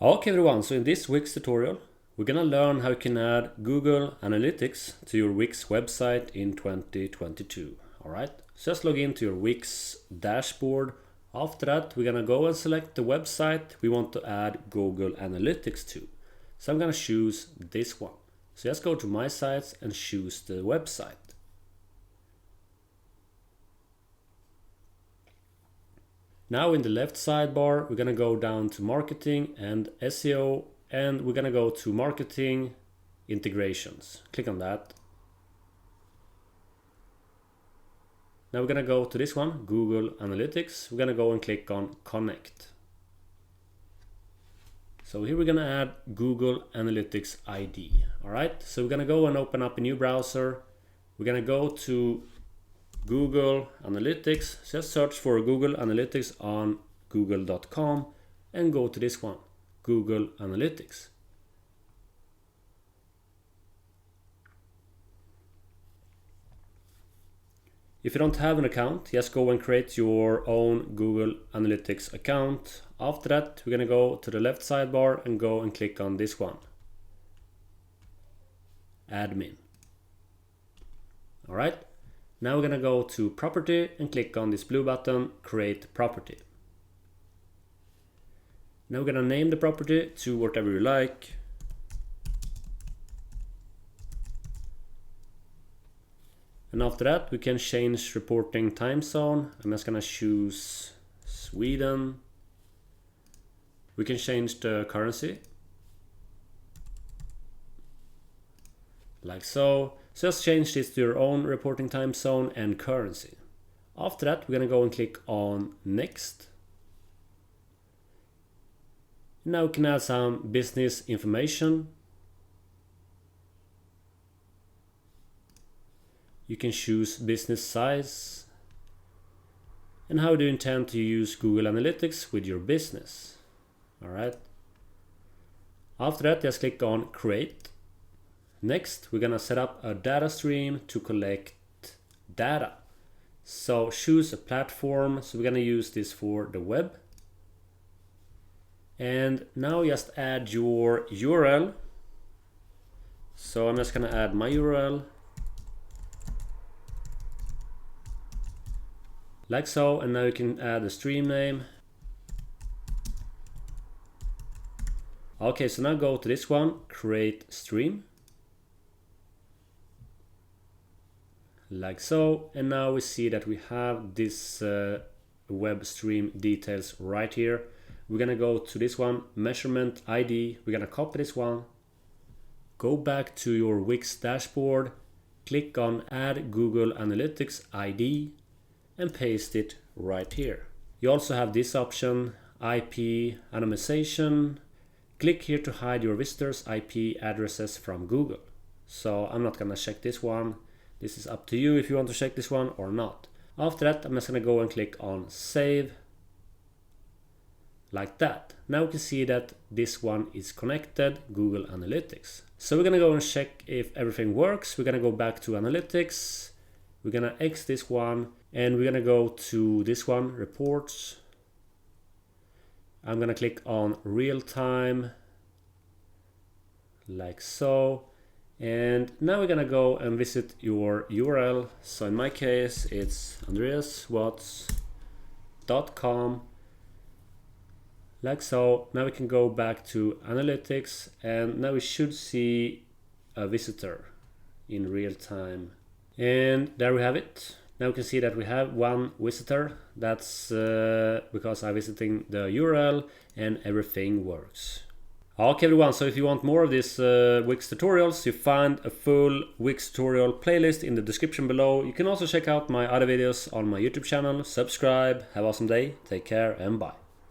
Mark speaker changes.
Speaker 1: Okay everyone, so in this Wix tutorial, we're gonna learn how you can add Google Analytics to your Wix website in 2022. Alright, so just log into your Wix dashboard. After that, we're gonna go and select the website we want to add Google Analytics to. So I'm gonna choose this one. So just go to My Sites and choose the website. Now in the left sidebar, we're gonna go down to Marketing and SEO, and we're gonna go to Marketing Integrations. Click on that. Now we're gonna go to this one, Google Analytics. We're gonna go and click on Connect. So here we're gonna add Google Analytics ID. All right, so we're gonna go and open up a new browser. We're gonna go to Google Analytics, just search for Google Analytics on google.com and go to this one, Google Analytics. If you don't have an account, just go and create your own Google Analytics account. After that, we're gonna go to the left sidebar and go and click on this one, Admin. All right. Now we're gonna go to Property and click on this blue button, Create Property. Now we're gonna name the property to whatever you like. And after that, we can change reporting time zone. I'm just gonna choose Sweden. We can change the currency, like so. Just change this to your own reporting time zone and currency. After that, we're gonna go and click on Next. Now we can add some business information. You can choose business size. And how do you intend to use Google Analytics with your business? All right. After that, just click on Create. Next, we're gonna set up a data stream to collect data. So choose a platform. So we're gonna use this for the web. And now just add your URL. So I'm just gonna add my URL. Like so, and now you can add a stream name. Okay, so now go to this one, Create Stream. Like so, and now we see that we have this web stream details right here. We're gonna go to this one, Measurement ID. We're gonna copy this one, go back to your Wix dashboard, click on Add Google Analytics ID, and paste it right here. You also have this option, IP anonymization. Click here to hide your visitors' IP addresses from Google. So I'm not gonna check this one. This is up to you if you want to check this one or not. After that, I'm just gonna go and click on Save. Like that. Now we can see that this one is connected, Google Analytics. So we're gonna go and check if everything works. We're gonna go back to Analytics. We're gonna X this one, and we're gonna go to this one, Reports. I'm gonna click on Real Time, like so. And now we're gonna go and visit your URL. So in my case, it's andreaswatz.com, like so. Now we can go back to Analytics, and now we should see a visitor in real time. And there we have it. Now we can see that we have one visitor. That's because I'm visiting the URL and everything works. Okay everyone, so if you want more of these Wix tutorials, you find a full Wix tutorial playlist in the description below. You can also check out my other videos on my YouTube channel. Subscribe, have an awesome day, take care and bye.